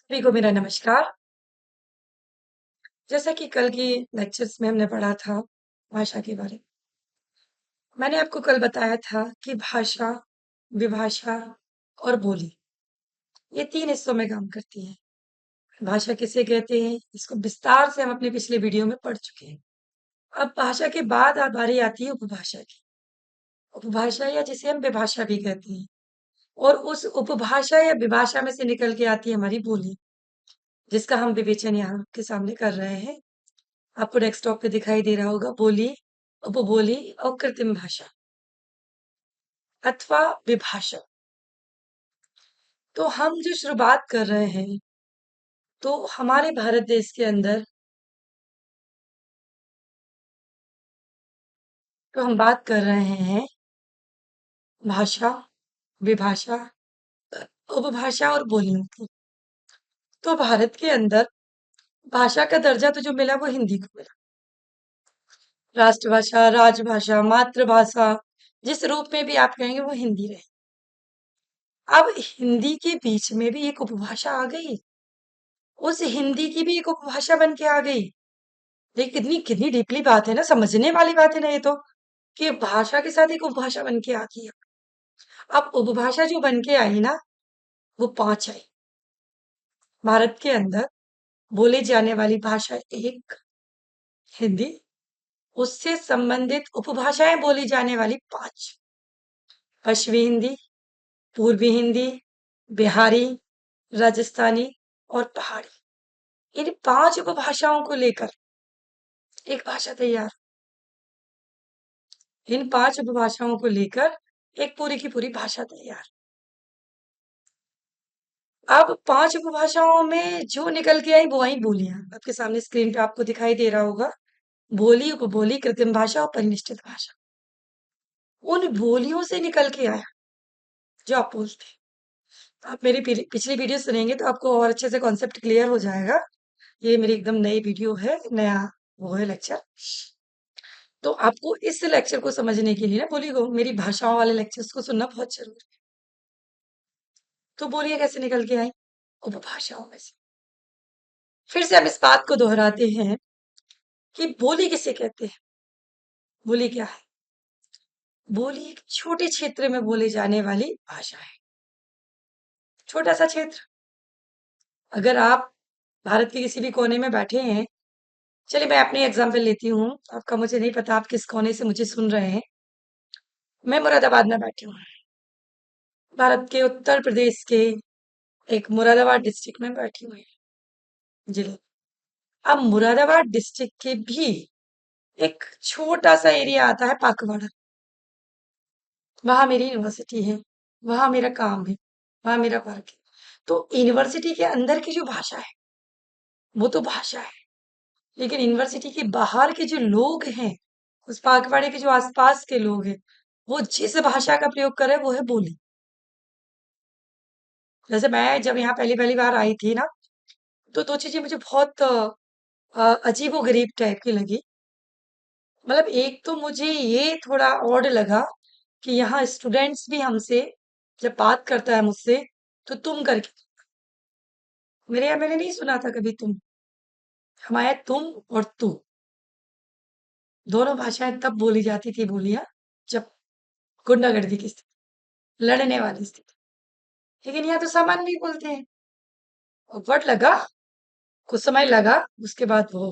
सभी को मेरा नमस्कार। जैसा कि कल की लेक्चर्स में हमने पढ़ा था भाषा के बारे में। मैंने आपको कल बताया था कि भाषा, विभाषा और बोली ये 3 हिस्सों में काम करती है। भाषा किसे कहते हैं, इसको विस्तार से हम अपने पिछले वीडियो में पढ़ चुके हैं। अब भाषा के बाद बारी आती है उपभाषा की। उपभाषा या जिसे हम विभाषा भी कहते हैं और उस उपभाषा या विभाषा में से निकल के आती है हमारी बोली, जिसका हम विवेचन यहाँ आपके सामने कर रहे हैं। आपको डेस्कटॉप पे दिखाई दे रहा होगा बोली, उपबोली और कृत्रिम भाषा अथवा विभाषा। तो हम जो शुरुआत कर रहे हैं, तो हमारे भारत देश के अंदर तो हम बात कर रहे हैं भाषा, विभाषा, उपभाषा और बोलियों की। तो भारत के अंदर भाषा का दर्जा तो जो मिला वो हिंदी को मिला। राष्ट्रभाषा, राजभाषा, मातृभाषा, जिस रूप में भी आप कहेंगे वो हिंदी रहे। अब हिंदी के बीच में भी एक उपभाषा आ गई, उस हिंदी की भी एक उपभाषा बन के आ गई। ये कितनी कितनी डीपली बात है ना, समझने वाली बात है ना ये तो, कि भाषा के साथ एक उपभाषा बन के आ गई। अब उपभाषा जो बन के आई ना, वो 5 आई। भारत के अंदर बोली जाने वाली भाषा एक हिंदी, उससे संबंधित उपभाषाएं बोली जाने वाली 5। पश्चिमी हिंदी, पूर्वी हिंदी, बिहारी, राजस्थानी और पहाड़ी। इन 5 उपभाषाओं को लेकर एक भाषा तैयार। इन 5 उपभाषाओं को लेकर एक पूरी की पूरी भाषा तैयार। अब 5 उपभाषाओं में जो निकल के आई वो आई बोलियां। आपके सामने स्क्रीन पे आपको दिखाई दे रहा होगा, बोली, उपबोली, कृत्रिम भाषा और परिनिष्ठित भाषा। उन बोलियों से निकल के आया जो आप पूछते हैं। आप मेरी पिछली वीडियो सुनेंगे तो आपको और अच्छे से कॉन्सेप्ट क्लियर हो जाएगा। ये मेरी एकदम नई वीडियो है, नया वो है लेक्चर। तो आपको इस लेक्चर को समझने के लिए ना, बोली को मेरी भाषाओं वाले लेक्चर्स को सुनना बहुत जरूरी है। तो बोलिए कैसे निकल के आई, उपभाषाओं में से। फिर से हम इस बात को दोहराते हैं कि बोली किसे कहते हैं। बोली क्या है? बोली एक छोटे क्षेत्र में बोले जाने वाली भाषा है। छोटा सा क्षेत्र। अगर आप भारत के किसी भी कोने में बैठे हैं, चलिए मैं अपनी एग्जांपल लेती हूँ। आपका मुझे नहीं पता आप किस कोने से मुझे सुन रहे हैं। मैं मुरादाबाद में बैठी हूँ, भारत के उत्तर प्रदेश के एक मुरादाबाद डिस्ट्रिक्ट में बैठी हुई जिले। अब मुरादाबाद डिस्ट्रिक्ट के भी एक छोटा सा एरिया आता है पाकवाड़ा। वहां मेरी यूनिवर्सिटी है, वहां मेरा काम है, वहां मेरा वर्क है। तो यूनिवर्सिटी के अंदर की जो भाषा है वो तो भाषा है, लेकिन यूनिवर्सिटी के बाहर के जो लोग हैं, उस पाकवाड़े के जो आसपास के लोग हैं, वो जिस भाषा का प्रयोग कर रहे हैं वो है बोली। जैसे मैं जब यहाँ पहली पहली बार आई थी ना, तो 2 चीजें मुझे बहुत अजीबो गरीब टाइप की लगी। मतलब एक तो मुझे ये थोड़ा ऑड लगा कि यहाँ स्टूडेंट्स भी हमसे जब बात करता है मुझसे तो तुम करके। मेरे यहाँ मैंने नहीं सुना था कभी तुम। हमारे यहाँ तुम और तू दोनों भाषाएं तब बोली जाती थी, बोलियां जब गुंडागर्दी की स्थिति, लड़ने वाली स्थिति। लेकिन यहाँ तो सामान भी बोलते हैं। वर्ड लगा, कुछ समय लगा, उसके बाद वो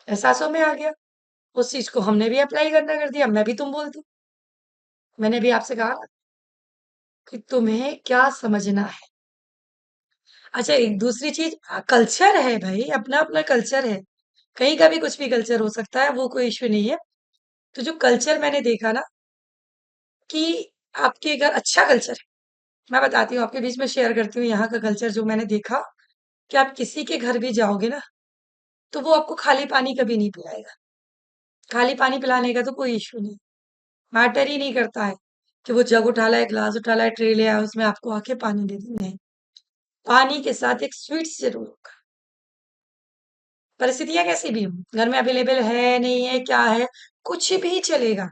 एहसासों में आ गया। उस चीज को हमने भी अप्लाई करना कर दिया, मैं भी तुम बोलती हूँ। मैंने भी आपसे कहा कि तुम्हें क्या समझना है। अच्छा, एक दूसरी चीज, कल्चर है भाई, अपना अपना कल्चर है। कहीं का भी कुछ भी कल्चर हो सकता है, वो कोई इश्यू नहीं है। तो जो कल्चर मैंने देखा ना, कि आपके अगर अच्छा कल्चर है, मैं बताती हूँ आपके बीच में शेयर करती हूँ यहाँ का कल्चर जो मैंने देखा, कि आप किसी के घर भी जाओगे ना, तो वो आपको खाली पानी कभी नहीं पिलाएगा। खाली पानी पिलाने का तो कोई इश्यू नहीं, मैटर ही नहीं करता है कि वो जग उठा लाए, ग्लास उठा लाए, ट्रे ले आए, उसमें आपको आके पानी दे दी। नहीं, पानी के साथ एक स्वीट्स जरूर होगा। परिस्थितियां कैसी भी हो, घर में अवेलेबल है नहीं है क्या है, कुछ भी चलेगा।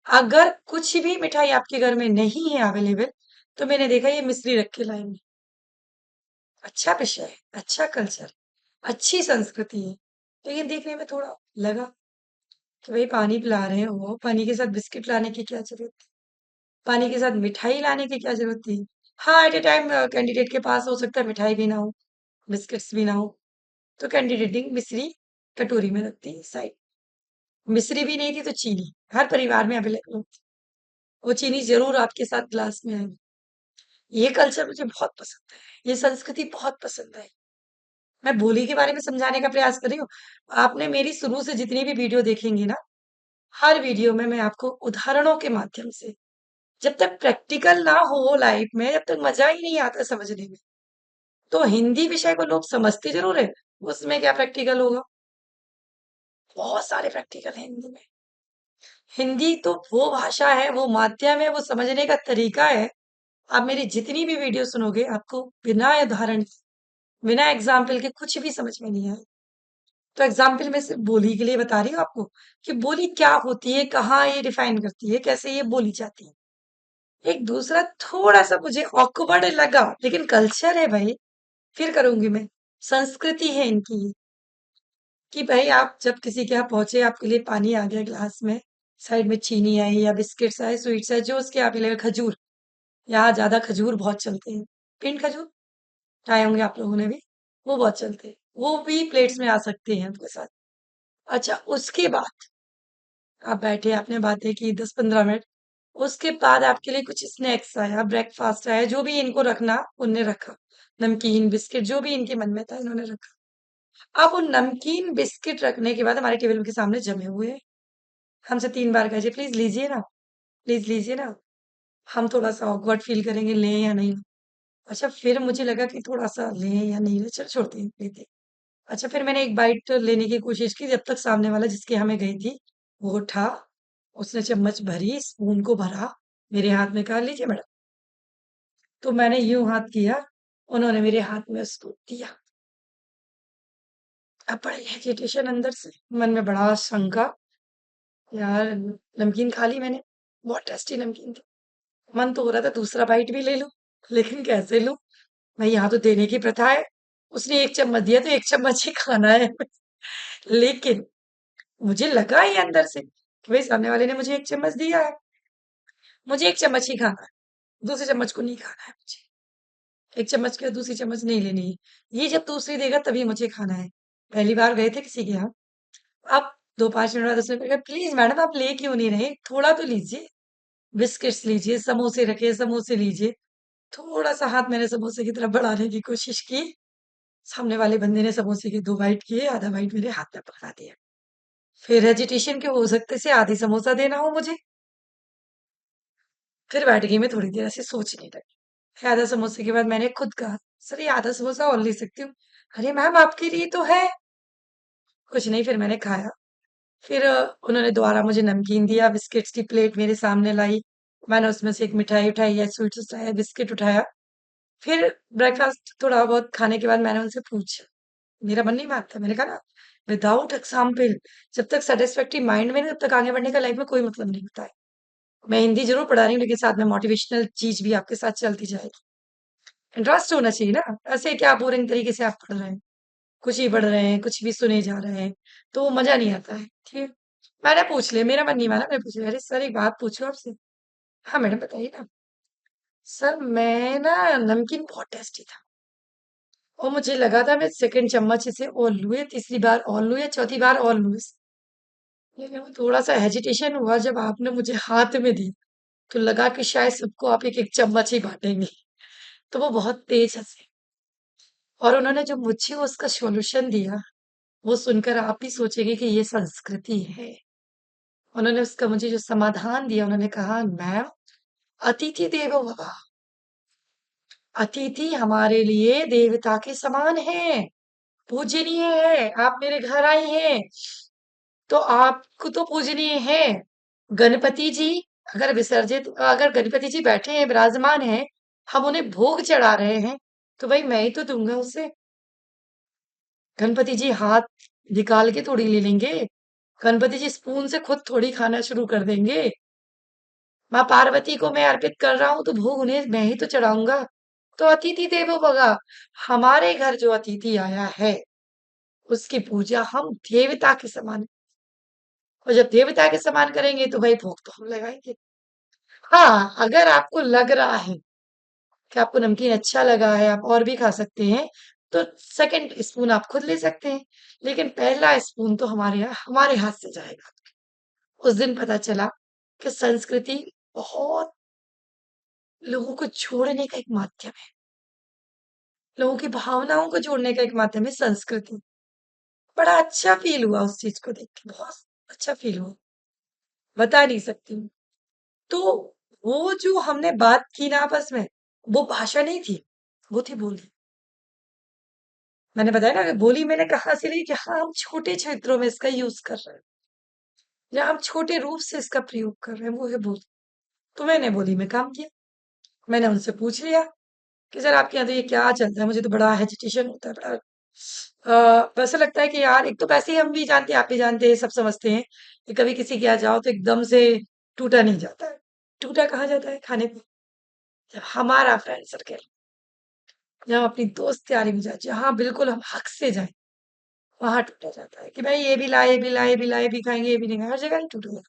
अगर कुछ भी मिठाई आपके घर में नहीं है अवेलेबल, तो मैंने देखा ये मिश्री रख के लाएंगे। अच्छा विषय है, अच्छा कल्चर, अच्छी संस्कृति है। लेकिन देखने में थोड़ा लगा कि भाई पानी पिला रहे हो, पानी के साथ बिस्किट लाने की क्या जरूरत थी? पानी के साथ मिठाई लाने की क्या जरूरत थी? हाँ, एट ए टाइम कैंडिडेट के पास हो सकता है मिठाई भी ना हो, बिस्किट्स भी ना हो, तो कैंडिडेटिंग मिश्री कटोरी में रखती है साइड। मिश्री भी नहीं थी तो चीनी हर परिवार में अवेलेबल होती। वो चीनी जरूर आपके साथ ग्लास में आएगी। ये कल्चर मुझे बहुत पसंद है, ये संस्कृति बहुत पसंद है। मैं बोली के बारे में समझाने का प्रयास कर रही हूँ। आपने मेरी शुरू से जितनी भी वीडियो देखेंगी ना, हर वीडियो में मैं आपको उदाहरणों के माध्यम से, जब तक प्रैक्टिकल ना हो लाइफ में, जब तक मजा ही नहीं आता समझने में। तो हिंदी विषय को लोग समझते जरूर है, उसमें क्या प्रैक्टिकल होगा? बहुत सारे प्रैक्टिकल है हिंदी में। हिंदी तो वो भाषा है, वो माध्यम है, वो समझने का तरीका है। आप मेरी जितनी भी वीडियो सुनोगे, आपको बिना उदाहरण, बिना एग्जाम्पल के कुछ भी समझ में नहीं आए। तो एग्जाम्पल में सिर्फ बोली के लिए बता रही हूँ आपको कि बोली क्या होती है, कहाँ ये डिफाइन करती है, कैसे ये बोली जाती है। एक दूसरा थोड़ा सा मुझे ऑकवर्ड लगा, लेकिन कल्चर है भाई, फिर करूंगी मैं। संस्कृति है इनकी ये, कि भाई आप जब किसी के यहाँ पहुंचे, आपके लिए पानी आ गया ग्लास में, साइड में चीनी आई या बिस्किट्स आए, स्वीट्स आए, जो उसके यहाँ पे लगे, खजूर, यहाँ ज्यादा खजूर बहुत चलते हैं, पिंड खजूर खाए होंगे आप लोगों ने भी, वो बहुत चलते हैं, वो भी प्लेट्स में आ सकते हैं उनके साथ। अच्छा, उसके बाद आप बैठे, आपने बातें की 10-15 मिनट, उसके बाद आपके लिए कुछ स्नैक्स आया, ब्रेकफास्ट आया, जो भी इनको रखना उनने रखा, नमकीन बिस्किट जो भी इनके मन में था इन्होंने रखा। अब वो नमकीन बिस्किट रखने के बाद हमारे टेबल के सामने जमे हुए हैं। हमसे 3 बार कहे जी प्लीज लीजिए ना, प्लीज लीजिए ना। हम थोड़ा सा ऑकवर्ड फील करेंगे, लें या नहीं। अच्छा, फिर मुझे लगा कि थोड़ा सा लें या नहीं लें, चल छोड़ते हैं, लेते हैं। अच्छा, फिर मैंने एक बाइट लेने की कोशिश की, जब तक सामने वाला जिसके यहाँ मैं गई थी वो उठा, उसने चम्मच भरी, स्पून को भरा, मेरे हाथ में कहा लीजिए मैडम। तो मैंने यूं हाथ किया, उन्होंने मेरे हाथ में उसको दिया। अब बड़ी हेजिटेशन अंदर से, मन में बड़ा शंका, यार नमकीन खा ली मैंने, बहुत टेस्टी नमकीन थी। मन तो हो रहा था दूसरा बाइट भी ले लूं, लेकिन कैसे लूं? भाई यहाँ तो देने की प्रथा है, उसने एक चम्मच दिया तो एक चम्मच ही खाना है। लेकिन मुझे लगा ही अंदर से कि भाई सामने वाले ने मुझे एक चम्मच दिया है, मुझे एक चम्मच ही खाना है, दूसरे चम्मच को नहीं खाना है मुझे। एक चम्मच के बाद दूसरी चम्मच नहीं लेनी है, ये जब दूसरी देगा तभी मुझे खाना है। पहली बार गए थे किसी के यहाँ, अब 2-5 मिनट बाद उसने कहा प्लीज मैडम आप ले क्यों नहीं रहे, थोड़ा तो लीजिए, बिस्किट्स लीजिए, समोसे रखे, समोसे लीजिए। थोड़ा सा हाथ मैंने समोसे की तरफ बढ़ाने की कोशिश की, सामने वाले बंदे ने समोसे के 2 बाइट किए, आधा बाइट मेरे हाथ में पकड़ा दिया। फिर हेजिटेशन के हो सकते से आधी समोसा देना हो मुझे। फिर बैठ गई मैं थोड़ी देर ऐसे सोचने लगी। फिर आधा समोसे के बाद मैंने खुद कहा, सर ये आधा समोसा और ले सकती हूँ? अरे मैम आपके लिए तो है। कुछ नहीं, फिर मैंने खाया। फिर उन्होंने दोबारा मुझे नमकीन दिया, बिस्किट्स की प्लेट मेरे सामने लाई, मैंने उसमें से एक मिठाई उठाई या स्वीट्स उठाया, बिस्किट उठाया। फिर ब्रेकफास्ट थोड़ा बहुत खाने के बाद मैंने उनसे पूछा, मेरा मन नहीं मानता, मैंने कहा ना, विदाउट एग्जाम्पल, जब तक सेटिस्फैक्टरी माइंड में नहीं, तब तक आगे बढ़ने का लाइफ में कोई मतलब नहीं होता है। मैं हिंदी जरूर पढ़ा रही हूँ, लेकिन साथ में मोटिवेशनल चीज भी आपके साथ चलती जाएगी। इंटरेस्ट होना चाहिए ना, ऐसे क्या बोरिंग तरीके से आप पढ़ रहे हैं, कुछ ही पढ़ रहे हैं, कुछ भी सुने जा रहे हैं, तो वो मजा नहीं आता है। ठीक है, मैंने पूछ लिया, मेरा मन नहीं माना, मैंने पूछ लिया, अरे सर एक बात पूछूं आपसे? हाँ मैडम बताइए ना। सर मैं ना, नमकीन बहुत टेस्टी था, और मुझे लगा था मैं सेकंड चम्मच इसे और लूँ, या तीसरी बार और लूँ, या चौथी बार और लूँ इसे। लेकिन वो थोड़ा सा हेजिटेशन हुआ जब आपने मुझे हाथ में दी, तो लगा कि शायद सबको आप एक एक चम्मच ही बांटेंगे। तो वो बहुत तेज हंसे, और उन्होंने जो मुझे उसका सॉल्यूशन दिया, वो सुनकर आप भी सोचेंगे कि ये संस्कृति है। उन्होंने उसका मुझे जो समाधान दिया, उन्होंने कहा मैम, अतिथि देवो भव, अतिथि हमारे लिए देवता के समान है, पूजनीय है। आप मेरे घर आई हैं तो आपको तो पूजनीय है। गणपति जी अगर गणपति जी बैठे हैं, विराजमान हैं, हम उन्हें भोग चढ़ा रहे हैं, तो भाई मैं ही तो दूंगा उसे। गणपति जी हाथ निकाल के थोड़ी ले लेंगे, गणपति जी स्पून से खुद थोड़ी खाना शुरू कर देंगे। माँ पार्वती को मैं अर्पित कर रहा हूं, तो भोग उन्हें मैं ही तो चढ़ाऊंगा। तो अतिथि देवो भव, हमारे घर जो अतिथि आया है उसकी पूजा हम देवता के समान, और जब देवता के समान करेंगे तो भाई भोग तो हम लगाएंगे। हाँ, अगर आपको लग रहा है कि आपको नमकीन अच्छा लगा है, आप और भी खा सकते हैं, तो सेकंड स्पून आप खुद ले सकते हैं, लेकिन पहला स्पून तो हमारे हाथ से जाएगा। उस दिन पता चला कि संस्कृति बहुत लोगों को जोड़ने का एक माध्यम है, लोगों की भावनाओं को जोड़ने का एक माध्यम है संस्कृति। बड़ा अच्छा फील हुआ उस चीज को देख के, बहुत अच्छा फील हुआ, बता नहीं सकती हूँ। तो वो जो हमने बात की ना आपस में, वो भाषा नहीं थी, वो थी बोली। मैंने बताया ना कि बोली मैंने कहाँ से ली, जहाँ हम छोटे क्षेत्रों में इसका यूज कर रहे हैं, जहाँ हम छोटे रूप से इसका प्रयोग कर रहे हैं, वो है बोली। तो मैंने बोली में काम किया। मैंने उनसे पूछ लिया कि सर आपके यहाँ तो ये क्या चलता है, मुझे तो बड़ा हेजिटेशन होता है, बड़ा वैसा लगता है कि यार, एक तो वैसे ही हम भी जानते हैं, आप भी जानते हैं, सब समझते हैं कि कभी किसी के यहाँ जाओ तो एकदम से टूटा नहीं जाता है। टूटा कहाँ जाता है? खाने पे। जब हमारा फ्रेंड सर्कल, जब हम अपनी दोस्त यारी में जाए, जहाँ बिल्कुल हम हक से जाए, वहां टूटा जाता है कि भाई ये भी लाए, ये भी लाए, ये भी लाए, ये भी खाएंगे, ये भी नहीं खाएंगे, हर जगह नहीं टूटेगा।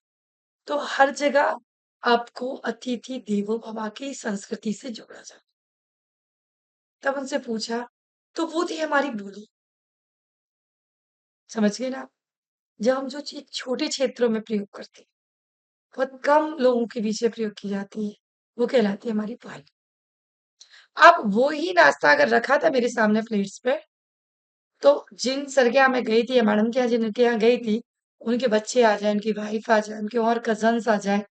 तो हर जगह आपको अतिथि देवो भव की संस्कृति से जोड़ा जाए। तब उनसे पूछा, तो वो थी हमारी बोली। समझ गए ना आप? जब हम जो चीज छोटे क्षेत्रों में प्रयोग करते हैं, बहुत कम लोगों के बीच में प्रयोग की जाती है, वो कहलाती है हमारी बोली। अब वो ही नाश्ता अगर रखा था मेरे सामने प्लेट्स पे, तो जिन सर के यहाँ मैं गई थी या मैडम के यहाँ जिनके यहाँ गई थी, उनके बच्चे आ जाए, उनकी वाइफ आ जाए, उनके और कजन्स आ जाए,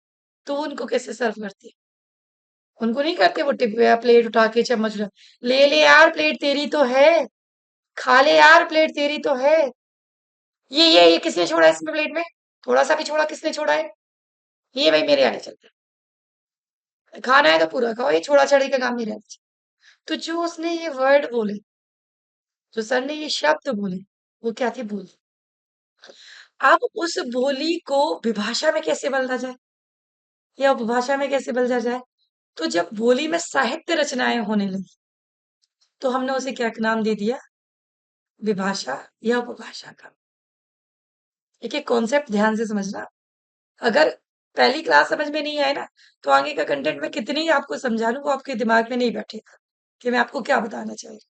तो वो उनको कैसे सर्व करती? उनको नहीं करते वो टिप या प्लेट उठा के चम्मच ले ले यार, प्लेट तेरी तो है, खा ले यार, प्लेट तेरी तो है। ये किसने छोड़ा है इसमें प्लेट में? थोड़ा सा भी छोड़ा, किसने छोड़ा है? ये भाई मेरे आने चलते हैं। खाना है तो पूरा खाओ, ये छोड़ा छड़ी का काम मेरे आने चलते। तो जो उसने ये वर्ड बोले, जो सर ने ये शब्द बोले, वो क्या थे? बोली। अब उस बोली को विभाषा में कैसे बदला जाए या उपभाषा में कैसे बदला जाए? तो जब बोली में साहित्य रचनाएं होने लगी, तो हमने उसे क्या नाम दे दिया? विभाषा या उपभाषा का। एक एक कॉन्सेप्ट ध्यान से समझना। अगर पहली क्लास समझ में नहीं आए ना, तो आगे का कंटेंट में कितनी ही आपको समझा लूं, वो आपके दिमाग में नहीं बैठेगा कि मैं आपको क्या बताना चाह रही हूँ।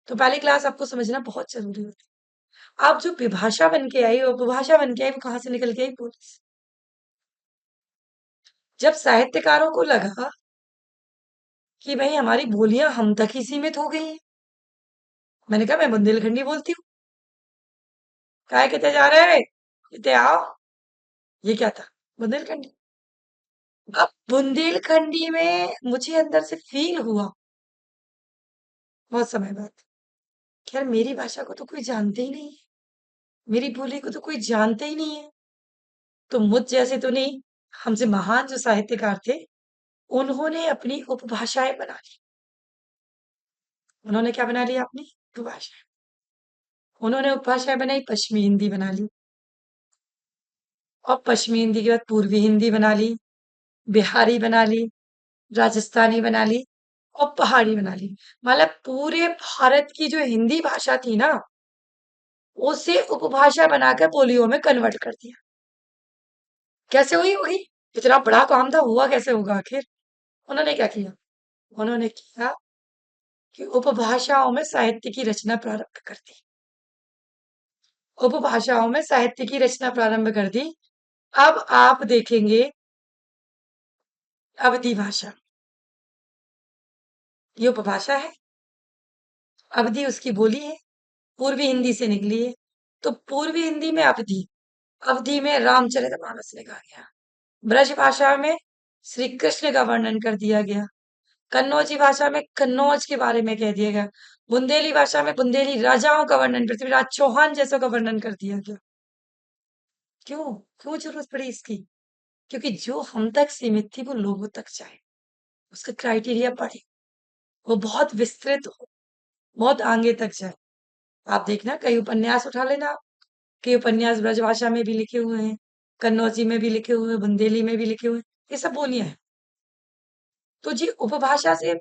तो पहली क्लास आपको समझना बहुत जरूरी होती है। आप जो विभाषा बन के आई और उपभाषा बन के आई, वो कहाँ से निकल के आई? बोली से। जब साहित्यकारों को लगा कि भाई हमारी बोलियां हम तक ही सीमित हो गई हैं, मैंने कहा मैं बुंदेलखंडी बोलती हूँ। काय कहते जा रहे हैं, कहते आओ। ये क्या था? बुंदेलखंडी। अब बुंदेलखंडी में मुझे अंदर से फील हुआ बहुत समय बाद, खैर मेरी भाषा को तो कोई जानते ही नहीं है, मेरी बोली को तो कोई जानते ही नहीं है। तो मुझ जैसे तो नहीं, हमसे महान जो साहित्यकार थे, उन्होंने अपनी उपभाषाएं बना ली। उन्होंने क्या बना लिया? अपनी उपभाषा। उन्होंने उपभाषाएं बनाई, पश्चिमी हिंदी बना ली, और पश्चिमी हिंदी के बाद पूर्वी हिंदी बना ली, बिहारी बना ली, राजस्थानी बना ली, और पहाड़ी बना ली। मतलब पूरे भारत की जो हिंदी भाषा थी ना, उसे उपभाषा बनाकर बोलियों में कन्वर्ट कर दिया। कैसे हुई होगी? इतना बड़ा काम था, हुआ कैसे होगा आखिर? उन्होंने क्या किया? उन्होंने किया कि उपभाषाओं में साहित्य की रचना प्रारंभ कर दी। उपभाषाओं में साहित्य की रचना प्रारंभ कर दी। अब आप देखेंगे अवधी भाषा, ये उपभाषा है। अवधी उसकी बोली है, पूर्वी हिंदी से निकली है। तो पूर्वी हिंदी में अवधी, अवधी में रामचरितमानस लिखा गया। ब्रज भाषा में श्री कृष्ण का वर्णन कर दिया गया। कन्नौजी भाषा में कन्नौज के बारे में कह दिया गया। बुंदेली भाषा में बुंदेली राजाओं का वर्णन, पृथ्वीराज चौहान जैसों का वर्णन कर दिया गया। क्यों? क्यों जरूरत पड़ी इसकी? क्योंकि जो हम तक सीमित थी वो लोगों तक जाए, उसका क्राइटेरिया बढ़े, वो बहुत विस्तृत हो, बहुत आगे तक जाए। आप देखना, कई उपन्यास उठा लेना आप, कई उपन्यास ब्रजभाषा में भी लिखे हुए हैं, कन्नौजी में भी लिखे हुए हैं, बुंदेली में भी लिखे हुए हैं, ये सब बोलियां हैं। तो जी उपभाषा से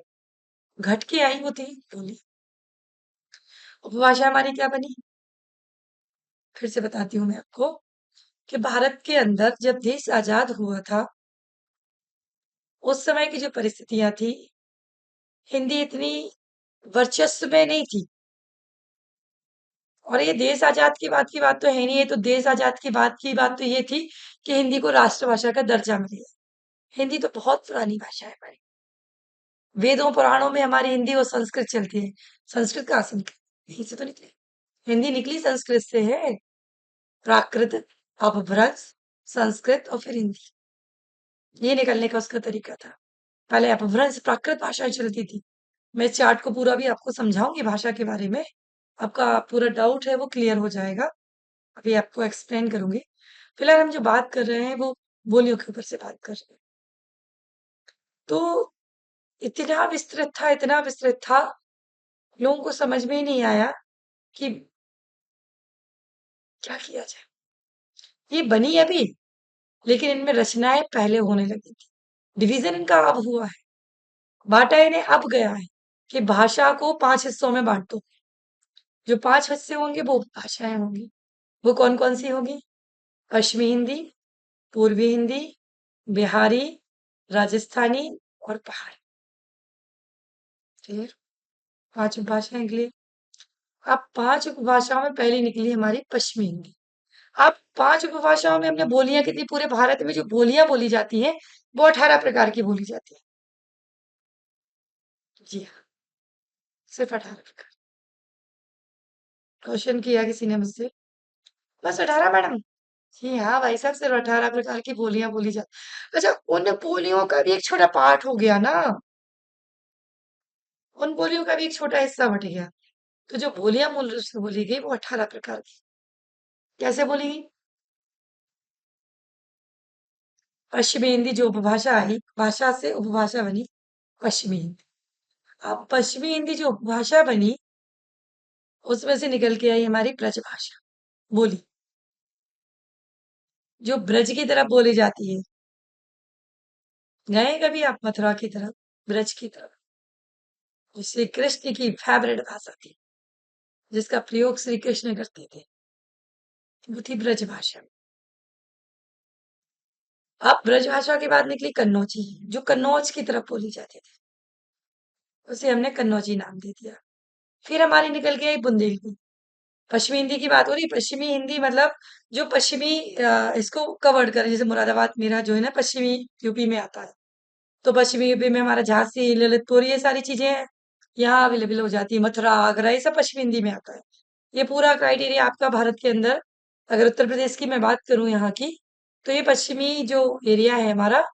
घट के आई वो थी बोली। उपभाषा हमारी क्या बनी? फिर से बताती हूँ मैं आपको कि भारत के अंदर जब देश आजाद हुआ था, उस समय की जो परिस्थितियां थी, हिंदी इतनी वर्चस्व में नहीं थी। और ये देश आजाद की बात तो है नहीं, ये तो देश आजाद की बात तो ये थी कि हिंदी को राष्ट्रभाषा का दर्जा मिले। हिंदी तो बहुत पुरानी भाषा है हमारी। वेदों पुराणों में हमारी हिंदी और संस्कृत चलती है। संस्कृत कहाँ से निकली? यहीं से तो निकली। हिंदी निकली संस्कृत से है। प्राकृत, अपभ्रंश, संस्कृत और फिर हिंदी, ये निकलने का उसका तरीका था। पहले अपभ्रंश प्राकृत भाषाएं चलती थी। मैं इस चार्ट को पूरा भी आपको समझाऊंगी भाषा के बारे में। आपका पूरा डाउट है वो क्लियर हो जाएगा। अभी आपको एक्सप्लेन करूंगी। फिलहाल हम जो बात कर रहे हैं वो बोलियों के ऊपर से बात कर रहे हैं। तो इतना विस्तृत था, लोगों को समझ में ही नहीं आया कि क्या किया जाए। ये बनी अभी, लेकिन इनमें रचनाएं पहले होने लगी थी। डिवीजन इनका अब हुआ है, बांटा इन्हें अब गया है कि भाषा को 5 हिस्सों में बांट दो। जो 5 हिस्से होंगे वो भाषाएं होंगी। वो कौन कौन सी होंगी? पश्चिमी हिंदी, पूर्वी हिंदी, बिहारी, राजस्थानी और पहाड़ी। फिर 5 उपभाषाएं निकली। अब 5 उपभाषाओं में पहली निकली हमारी पश्चिमी हिंदी। अब 5 उपभाषाओं में हमने बोलियां कितनी, पूरे भारत में जो बोलियां बोली जाती हैं वो 18 प्रकार की बोली जाती है। जी हाँ, सिर्फ 18 प्रकार। क्वेश्चन किया किसी ने मुझसे, बस 18 मैडम? जी हाँ भाई साहब, सिर्फ 18 प्रकार की बोलियां बोली जाती। अच्छा, उन बोलियों का भी एक छोटा पार्ट हो गया ना, उन बोलियों का भी एक छोटा हिस्सा बट गया। तो जो बोलियां मूल रूप से बोली गई वो 18 प्रकार की। कैसे बोली गई? पश्चिमी हिंदी जो उपभाषा आई, भाषा से उपभाषा बनी पश्चिमी हिंदी। अब पश्चिमी हिंदी जो उपभाषा बनी, उसमें से निकल के आई हमारी ब्रज भाषा बोली, जो ब्रज की तरफ बोली जाती है। गए कभी आप मथुरा की तरफ, ब्रज की तरफ? जो श्री कृष्ण की फेवरेट भाषा थी, जिसका प्रयोग श्री कृष्ण करते थे, वो थी ब्रज भाषा। अब ब्रज भाषा के बाद निकली कन्नौजी, जो कन्नौज की तरफ बोली जाती थी, उसे हमने कन्नौजी नाम दे दिया। फिर हमारी निकल के आई बुंदेलखंडी। पश्चिमी हिंदी की बात हो रही, पश्चिमी हिंदी मतलब जो पश्चिमी इसको कवर्ड करे, जैसे मुरादाबाद मेरा जो है ना पश्चिमी यूपी में आता है, तो पश्चिमी यूपी में हमारा झांसी, ललितपुर, ये सारी चीजें यहाँ अवेलेबल हो जाती है। मथुरा, आगरा, ये सब पश्चिमी हिंदी में आता है। ये पूरा क्राइटेरिया आपका भारत के अंदर, अगर उत्तर प्रदेश की मैं बात करूं यहाँ की, तो ये पश्चिमी जो एरिया है हमारा,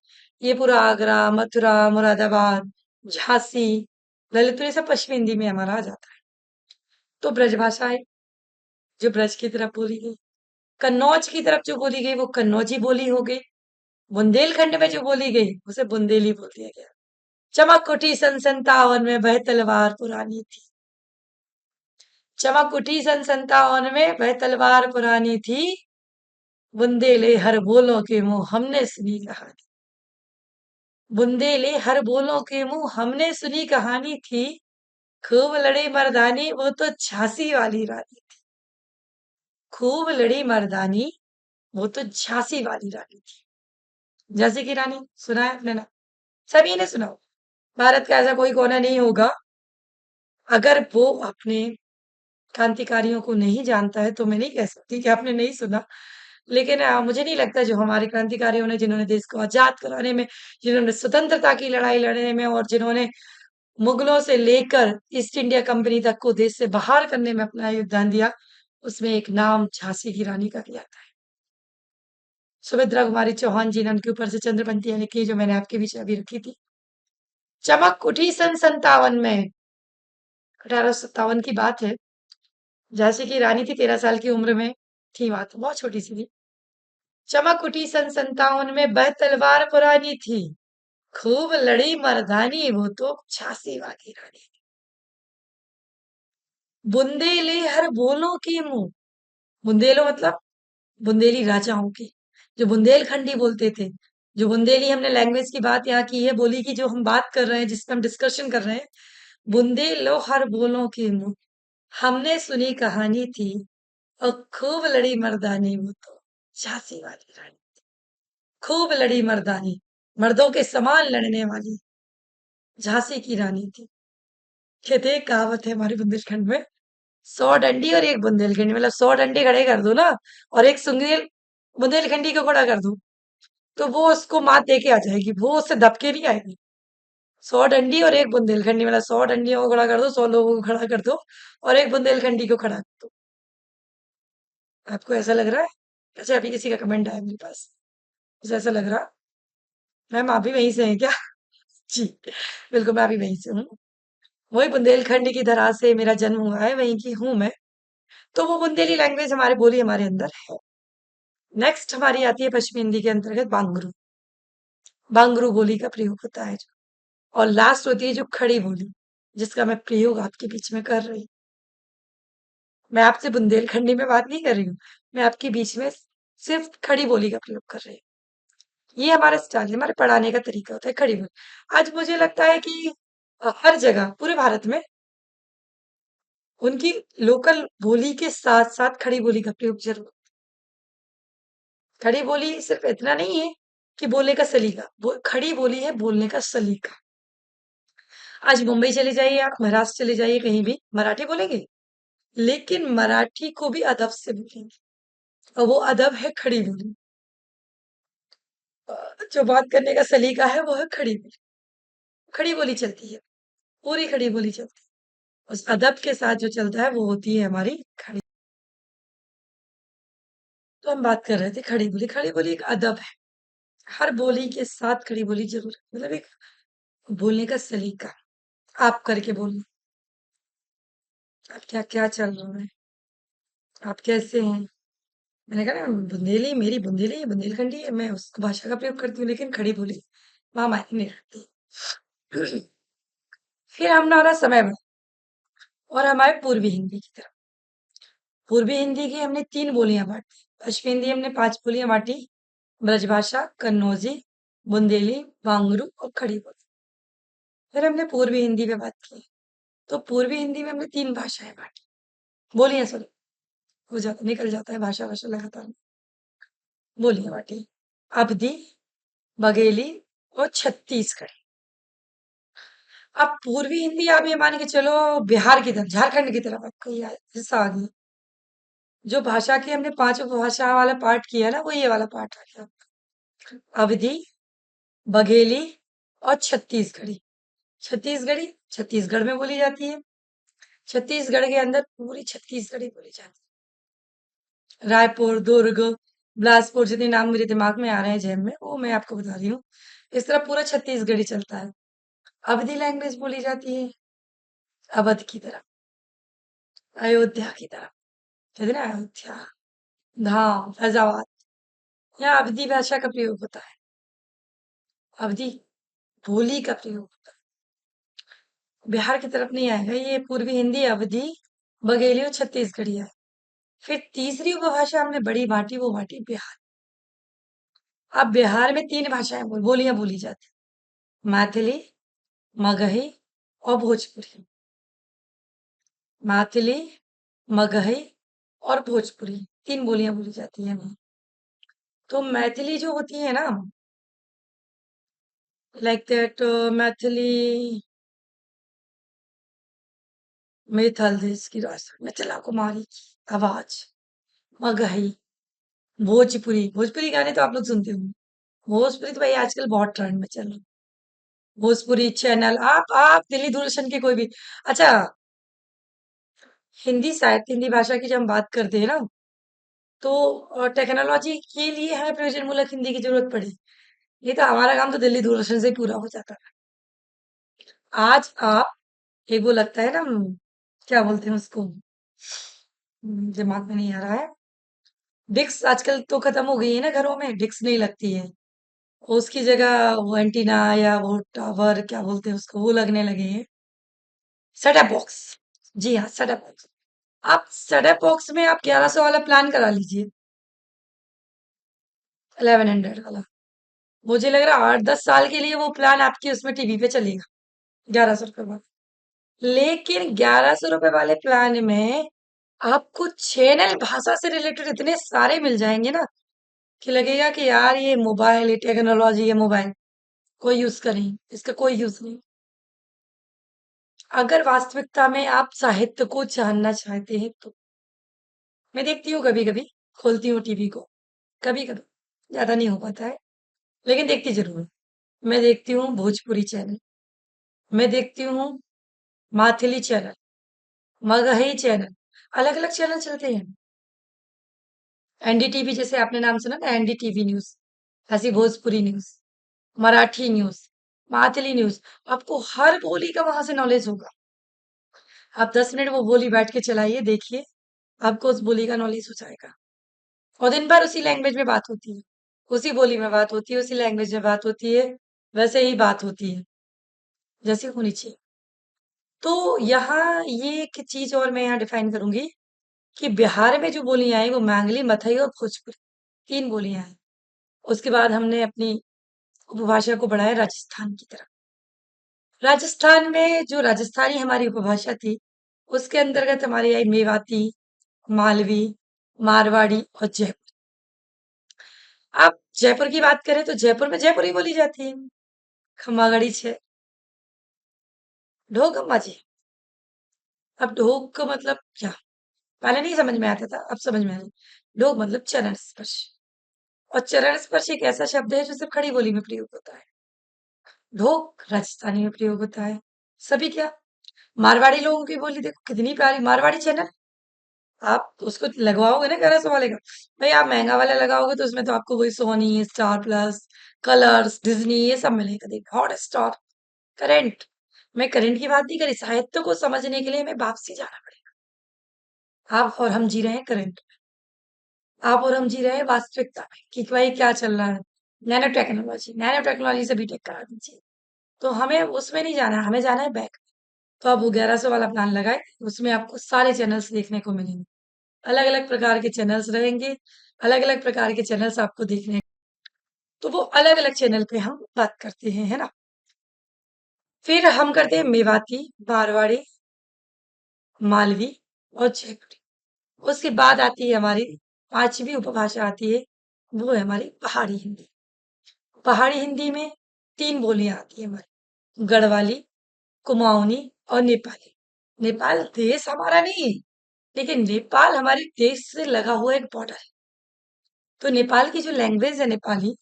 ये पूरा आगरा, मथुरा, मुरादाबाद, झांसी, ललितपुर, ये सब पश्चिमी हिंदी में हमारा आ जाता है। तो ब्रजभाषा है जो ब्रज की तरफ बोली गई। कन्नौज की तरफ जो बोली गई वो कन्नौजी बोली हो गई। बुंदेलखंड में जो बोली गई उसे बुंदेली बोल दिया गया। चमक उठी सन 57 में वह तलवार पुरानी थी। चमक उठी सन 57 में वह तलवार पुरानी थी। बुंदेले हर बोलों के मुंह हमने सुनी कहानी। बुंदेले हर बोलों के मुंह हमने सुनी कहानी थी। खूब लड़ी मर्दानी वो तो झांसी वाली रानी थी। खूब लड़ी मर्दानी वो तो झांसी वाली रानी थी। झांसी की रानी सुना है आपने ना? सभी ने सुना होगा। भारत का ऐसा कोई कोना नहीं होगा, अगर वो अपने क्रांतिकारियों को नहीं जानता है, तो मैं नहीं कह सकती कि आपने नहीं सुना। लेकिन मुझे नहीं लगता, जो हमारे क्रांतिकारियों ने, जिन्होंने देश को आजाद कराने में, जिन्होंने स्वतंत्रता की लड़ाई लड़ने में और जिन्होंने मुगलों से लेकर ईस्ट इंडिया कंपनी तक को देश से बाहर करने में अपना योगदान दिया, उसमें एक नाम झांसी की रानी का भी आता है। सुभद्रा कुमारी चौहान जी ने उनके ऊपर से चंद्रपंक्तियां लिखी, जो मैंने आपके बीच अभी रखी थी। चमक उठी सन 57 में, 1857 की बात है। झांसी की रानी थी, 13 साल की उम्र में थी, बात बहुत छोटी सी थी। चमक उठी सन 57 में वह तलवार पुरानी थी। खूब लड़ी मर्दानी वो तो झांसी वाली रानी। बुंदेले हर बोलों के मुंह, बुंदेलो मतलब बुंदेली राजाओं की, जो बुंदेलखंडी बोलते थे। जो बुंदेली हमने लैंग्वेज की बात यहाँ की है, बोली की जो हम बात कर रहे हैं, जिस पर हम डिस्कशन कर रहे हैं, बूंदे लो हर बोलों की मुँह, हमने सुनी कहानी थी और खूब लड़ी मर्दानी वो तो झांसी वाली रानी, खूब लड़ी मर्दानी, मर्दों के समान लड़ने वाली झांसी की रानी थी। कहते हैं, एक कहावत है हमारे बुंदेलखंड में, 100 डंडी और एक बुंदेलखंडी, मतलब 100 डंडे खड़े कर दो ना और एक सुंगेल बुंदेलखंडी को खड़ा कर दो तो वो उसको मात दे के आ जाएगी, वो उससे दबके नहीं आएगी। 100 डंडी और एक बुंदेलखंडी, मतलब 100 डंडियों को खड़ा कर दो, 100 लोगों को खड़ा कर दो और एक बुंदेलखंडी को खड़ा कर दो। आपको ऐसा लग रहा है? अच्छा, अभी किसी का कमेंट आया मेरे पास, मुझे ऐसा लग रहा, मैम आप भी वहीं से हैं क्या? जी, बिल्कुल मैं भी वहीं से हूँ। वही बुंदेलखंड की धरा से मेरा जन्म हुआ है, वहीं की हूँ मैं। तो वो बुंदेली लैंग्वेज हमारे बोली हमारे अंदर है। नेक्स्ट हमारी आती है पश्चिमी हिंदी के अंतर्गत बांगरू। बांगरू बोली का प्रयोग होता है जो। और लास्ट होती है जो खड़ी बोली, जिसका मैं प्रयोग आपके बीच में कर रही हूँ। मैं आपसे बुंदेलखंडी में बात नहीं कर रही हूँ, मैं आपके बीच में सिर्फ खड़ी बोली का प्रयोग कर रही हूँ। ये हमारा स्टाइल है, हमारे पढ़ाने का तरीका होता है, खड़ी बोली। आज मुझे लगता है कि हर जगह पूरे भारत में उनकी लोकल बोली के साथ साथ खड़ी बोली का प्रयोग जरूर। खड़ी बोली सिर्फ इतना नहीं है कि बोलने का सलीका, खड़ी बोली है बोलने का सलीका। आज मुंबई चले जाइए, आप महाराष्ट्र चले जाइए, कहीं भी मराठी बोलेंगे, लेकिन मराठी को भी अदब से बोलेंगे और वो अदब है खड़ी बोली। जो बात करने का सलीका है वो है खड़ी बोली। खड़ी बोली चलती है, पूरी खड़ी बोली चलती है। उस अदब के साथ जो चलता है वो होती है हमारी खड़ी। तो हम बात कर रहे थे खड़ी बोली। खड़ी बोली एक अदब है, हर बोली के साथ खड़ी बोली जरूर है। मतलब एक बोलने का सलीका, आप करके बोलना, आप क्या क्या चल रहा है, आप कैसे हैं। मैंने कहा ना, बुंदेली मेरी बुंदेली है, बुंदेलखंडी है, मैं उस भाषा का प्रयोग करती हूँ, लेकिन खड़ी बोली वहां मायने नहीं रखती। फिर हमारा समय बढ़ा और हमारे पूर्वी हिंदी की तरफ। पूर्वी हिंदी की हमने 3 बोलियां बांटी। पश्चिमी हिंदी हमने 5 बोलियां बांटी, ब्रजभाषा, कन्नौजी, बुंदेली, वांगड़ू और खड़ी बोली। फिर हमने पूर्वी हिंदी पे बात की। तो पूर्वी हिंदी में हमने 3 भाषाएं बांटी, बोलियां, सॉरी, हो जाता निकल जाता है भाषा भाषा लगातार। बोलियां बांटी, अवधी, बघेली और छत्तीसगढ़ी। अब पूर्वी हिंदी आप ये मान के चलो बिहार की तरफ, झारखंड की तरफ आपका ये हिस्सा आ गया। जो भाषा के हमने 5 भाषा वाला पार्ट किया ना, वो ये वाला पार्ट आ गया। अवधी, बघेली और छत्तीसगढ़ी। छत्तीसगढ़ी छत्तीसगढ़ में बोली जाती है। छत्तीसगढ़ के अंदर पूरी छत्तीसगढ़ी बोली जाती है। रायपुर, दुर्ग, बिलासपुर, जितने नाम मेरे दिमाग में आ रहे हैं जैम में, वो मैं आपको बता रही हूँ। इस तरह पूरा छत्तीसगढ़ी चलता है। अवधी लैंग्वेज बोली जाती है अवध की तरफ, अयोध्या की तरफ, कहते हैं ना अयोध्या, धाम, फैजाबाद, यहाँ अवधी भाषा का प्रयोग होता है। अवधी बोली का प्रयोग होता है। बिहार की तरफ नहीं आएगा ये। पूर्वी हिंदी, अवधी, बघेली और छत्तीसगढ़ी है। फिर तीसरी उपभाषा हमने बड़ी बांटी, वो बांटी बिहार। अब बिहार में 3 भाषाएं बोलियां बोली जाती हैं, मैथिली, मगही और भोजपुरी। मैथिली, मगही और भोजपुरी 3 बोलियां बोली जाती हैं वहाँ। तो मैथिली जो होती है ना, लाइक दैट, मैथिली, मैथिल देश की राष्ट्र मिथिला कुमारी की आवाज, मगही, भोजपुरी। भोजपुरी गाने तो आप लोग सुनते होंगे। भोजपुरी तो भाई आजकल बहुत ट्रेंड में चल रहा है। भोजपुरी चैनल, आप दिल्ली दूरदर्शन के कोई भी, अच्छा, हिंदी साहित्य, हिंदी भाषा की जब हम बात करते हैं ना, तो टेक्नोलॉजी के लिए हमें प्रयोजनमूलक हिंदी की जरूरत पड़ी। ये तो हमारा काम तो दिल्ली दूरदर्शन से ही पूरा हो जाता है। आज आप, एक वो लगता है ना, क्या बोलते हैं उसको, दिमाग में नहीं आ रहा है। डिक्स आजकल तो खत्म हो गई है ना, घरों में डिक्स नहीं लगती है। उसकी जगह वो एंटीना या वो टावर, क्या बोलते हैं उसको, वो लगने लगे हैं। सेटअप बॉक्स, जी हाँ, सेटअप बॉक्स। आप सेटअप बॉक्स में आप 1100 वाला प्लान करा लीजिए, 1100 वाला। मुझे लग रहा है 8-10 साल के लिए वो प्लान आपकी उसमें टीवी पे चलेगा, 1100 रुपये में। लेकिन 1100 रुपए वाले प्लान में आपको चैनल भाषा से रिलेटेड इतने सारे मिल जाएंगे ना कि लगेगा कि यार ये मोबाइल, ये टेक्नोलॉजी, ये मोबाइल कोई यूज करें, इसका कोई यूज नहीं। अगर वास्तविकता में आप साहित्य को जानना चाहते हैं तो मैं देखती हूँ, कभी कभी खोलती हूँ टीवी को, कभी कभी, ज्यादा नहीं हो पाता है, लेकिन देखती जरूर हूँ। मैं देखती हूँ भोजपुरी चैनल, मैं देखती हूँ माथिली चैनल, मगही चैनल, अलग अलग चैनल चलते हैं। एनडीटीवी जैसे आपने नाम सुना ना, एनडीटीवी न्यूज, ऐसी Bhojpuri news, Marathi news, Maithili news, आपको हर बोली का वहां से नॉलेज होगा। आप 10 मिनट वो बोली बैठ के चलाइए, देखिए, आपको उस बोली का नॉलेज हो जाएगा। और दिन भर उसी लैंग्वेज में बात होती है, उसी बोली में बात होती है, उसी लैंग्वेज में बात होती है, वैसे ही बात होती है जैसी होनी चाहिए। तो यहाँ ये एक चीज और मैं यहाँ डिफाइन करूंगी कि बिहार में जो बोलियां आई वो मैंगली, मथई और भोजपुरी, तीन बोलियां हैं। उसके बाद हमने अपनी उपभाषा को बढ़ाया राजस्थान की तरफ। राजस्थान में जो राजस्थानी हमारी उपभाषा थी, उसके अंतर्गत हमारी आई मेवाती, मालवी, मारवाड़ी और जयपुर। आप जयपुर की बात करें तो जयपुर में जयपुरी बोली जाती है। खम्मागड़ी छे, ढोक अम्मा जी। अब ढोक का मतलब क्या? पहले नहीं समझ में आता था, अब समझ में आया। ढोक मतलब चरण स्पर्श, और चरण स्पर्श एक ऐसा शब्द है जो सिर्फ खड़ी बोली में प्रयोग होता है। ढोक राजस्थानी में प्रयोग होता है। सभी क्या, मारवाड़ी लोगों की बोली देखो कितनी प्यारी, मारवाड़ी चैनल, आप उसको लगवाओगे ना 1100 वाले का, भाई आप महंगा वाला लगाओगे तो उसमें तो आपको वही Sony, Star Plus, Colors, Disney, ये सब मिलेगा। देख, हॉट स्टार, करंट। मैं करंट की बात नहीं करी, साहित्य को समझने के लिए हमें वापसी जाना पड़ेगा। आप और हम जी रहे हैं करंट, आप और हम जी रहे हैं वास्तविकता में कि भाई क्या चल रहा है। नैनो टेक्नोलॉजी, नैनो टेक्नोलॉजी से बीटेक करा दीजिए। तो हमें उसमें नहीं जाना है, हमें जाना है बैक। तो आप वो 1100 वाला प्लान लगाए, उसमें आपको सारे चैनल्स देखने को मिलेंगे, अलग अलग प्रकार के चैनल्स रहेंगे, अलग अलग प्रकार के चैनल्स आपको देखने। तो वो अलग अलग चैनल पे हम बात करते हैं, है ना। फिर हम करते हैं मेवाती, मारवाड़ी, मालवी और जयपुरी। उसके बाद आती है हमारी पांचवी उपभाषा आती है, वो है हमारी पहाड़ी हिंदी। पहाड़ी हिंदी में तीन बोलियां आती है हमारी, गढ़वाली, कुमाऊनी और नेपाली। नेपाल देश हमारा नहीं, लेकिन नेपाल हमारे देश से लगा हुआ एक बॉर्डर है। तो नेपाल की जो लैंग्वेज है नेपाली,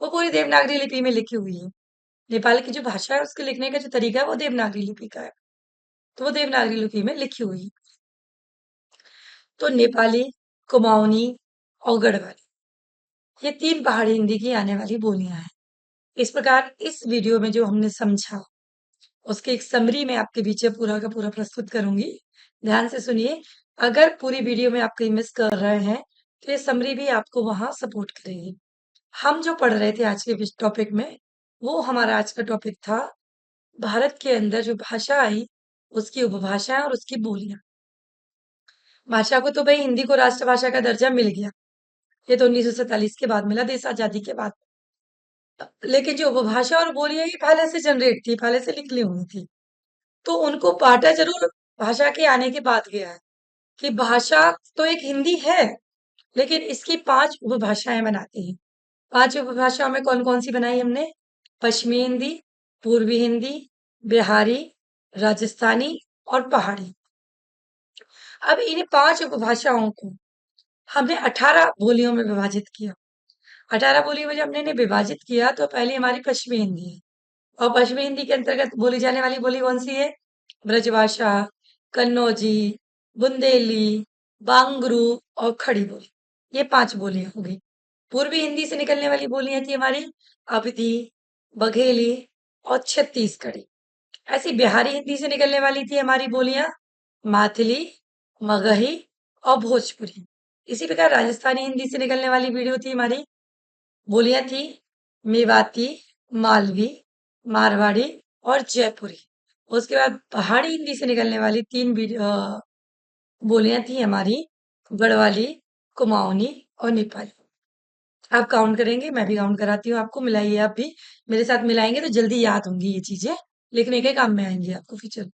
वो पूरी देवनागरी लिपि में लिखी हुई है। नेपाल की जो भाषा है उसके लिखने का जो तरीका है वो देवनागरी लिपि का है। तो वो देवनागरी लिपि में लिखी हुई है। तो नेपाली, कुमाऊनी और गढ़वाली, ये तीन पहाड़ी हिंदी की आने वाली बोलियां हैं। इस प्रकार इस वीडियो में जो हमने समझा, उसके एक समरी में आपके पीछे पूरा का पूरा प्रस्तुत करूंगी। ध्यान से सुनिए। अगर पूरी वीडियो में आप कहीं मिस कर रहे हैं तो ये समरी भी आपको वहां सपोर्ट करेगी। हम जो पढ़ रहे थे आज के टॉपिक में, वो हमारा आज का टॉपिक था भारत के अंदर जो भाषा आई, उसकी उपभाषा और उसकी बोलियां। भाषा को तो भाई हिंदी को राष्ट्रभाषा का दर्जा मिल गया, ये तो 1947 के बाद मिला, देश आजादी के बाद। लेकिन जो उपभाषा और बोलियां ये पहले से जनरेट थी, पहले से निकली हुई थी। तो उनको बांटा जरूर भाषा के आने के बाद गया है कि भाषा तो एक हिंदी है, लेकिन इसकी 5 उपभाषाएं बनाती हैं। 5 उपभाषाओं में कौन कौन सी बनाई हमने? पश्चिमी हिंदी, पूर्वी हिंदी, बिहारी, राजस्थानी और पहाड़ी। अब इन 5 उपभाषाओं को हमने 18 बोलियों में विभाजित किया। 18 बोलियों में जब हमने इन्हें विभाजित किया तो पहली हमारी पश्चिमी हिंदी है। और पश्चिमी हिंदी के अंतर्गत बोली जाने वाली बोली कौन सी है? ब्रजभाषा, कन्नौजी, बुंदेली, बांगरू और खड़ी बोली। ये 5 बोलियां हो गई। पूर्वी हिंदी से निकलने वाली बोलियां थी हमारी अवधी, बघेली और छत्तीसगढ़ी। ऐसी बिहारी हिंदी से निकलने वाली थी हमारी बोलियां माथिली, मगही और भोजपुरी। इसी प्रकार राजस्थानी हिंदी से निकलने वाली वीडियो थी हमारी, बोलियां थी मेवाती, मालवी, मारवाड़ी और जयपुरी। उसके बाद पहाड़ी हिंदी से निकलने वाली तीन बोलियां थी हमारी गढ़वाली, कुमाऊनी और नेपाली। आप काउंट करेंगे, मैं भी काउंट कराती हूँ आपको, मिलाइए आप भी। मेरे साथ मिलाएंगे तो जल्दी याद होंगी ये चीजें, लिखने के काम में आएंगी आपको फ्यूचर।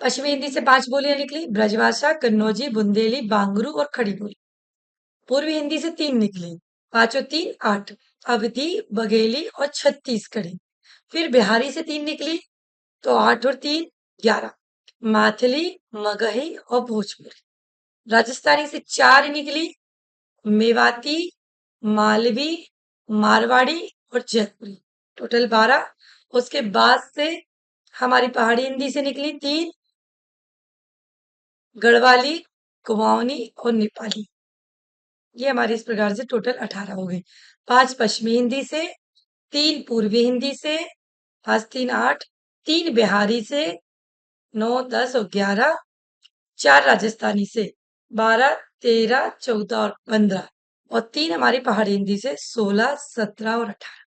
पश्चिमी हिंदी से 5 बोलियां निकली, ब्रजभाषा, कन्नौजी, बुंदेली, बांगरू और खड़ी बोली। पूर्वी हिंदी से 3 निकली, पांचों 3 8, अवधी, बघेली और छत्तीसगढ़ी। फिर बिहारी से 3 निकली, तो 8 और 3 11, माथिली, मगही और भोजपुरी। राजस्थानी से 4 निकली, मेवाती, मालवी, मारवाड़ी और जयपुरी, टोटल 12। उसके बाद से हमारी पहाड़ी हिंदी से निकली 3, गढ़वाली, कुमाऊनी और नेपाली। ये हमारी इस प्रकार से टोटल 18 हो गई। 5 पश्चिमी हिंदी से, 3 पूर्वी हिंदी से, 5 3 8, 3 बिहारी से, 9 10 और 11, 4 राजस्थानी से, 12 13 14 और 15, और 3 हमारी पहाड़ी हिंदी से, 16 17 और 18।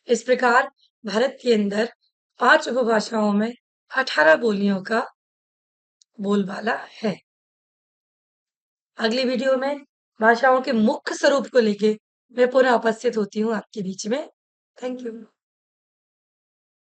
इस प्रकार भारत के अंदर 5 उपभाषाओं में 18 बोलियों का बोलबाला है। अगली वीडियो में भाषाओं के मुख्य स्वरूप को लेके मैं पुनः उपस्थित होती हूँ आपके बीच में। Thank you.